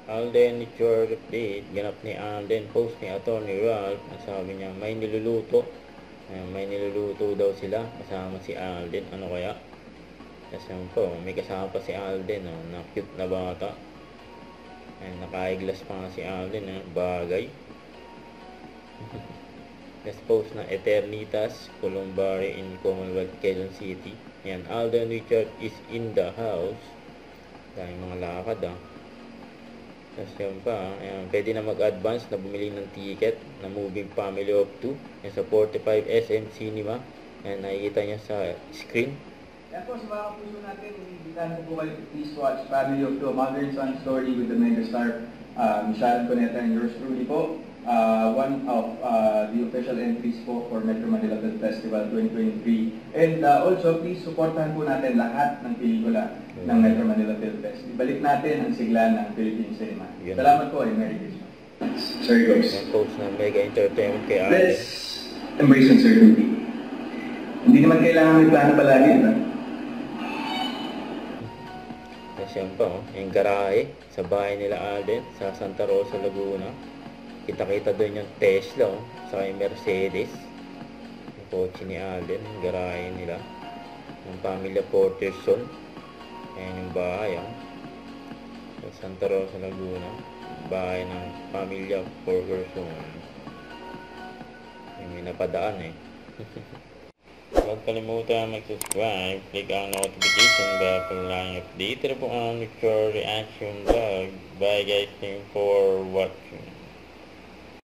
Alden Nature Update, ganap ni Alden, post ni Atty. Ralph, sabi niya may niluluto. May niluluto daw sila kasama si Alden. Ano kaya? Kasi po, may kasama pa si Alden, na cute na bata. Naka-eyeglass pa nga si Alden, bagay. Next post na Eternitas, Columbari in Commonwealth, Quezon City. Ayan, Alden Richard is in the house. Dahil mga lakad Tapos yun pa, ayan, pwede na mag-advance na bumili ng ticket na Moving Family of 2. Yan sa 45 SM Cinema. Ayan, nakikita nyo sa screen. Yan po, sa mga kapuso natin, inimbitahan ko po kayo to please watch Family of 2, a mother and son story with the megastar Sharon Cuneta and yours truly po. One of the official entries po for Metro Manila Film Festival 2023. And also, please supportahan po natin lahat ng pelikula ng Metro Manila Film Fest. Ibalik natin ang sigla ng Philippine cinema. Salamat po and Merry Christmas. Sorry, guys. Yung post na Mega Entertainment kay Alden. Let's embrace uncertainty. Hindi naman kailangan may plano palagi, diba? Tapos yan pa, yung garahe sa bahay nila Alden sa Santa Rosa, Laguna. Kita-kita doon yung Tesla, saka yung Mercedes. Yung kotse ni Alden, yung garahe nila. Yung pamilya Porterson. Ayan yung bahay, sa Santa Rosa, Laguna. Bahay ng pamilya Porterson. May napadaan Huwag kalimutan mag-subscribe, click ang notification bell para lang update po ang future reaction vlog. Bye guys, thank you for watching.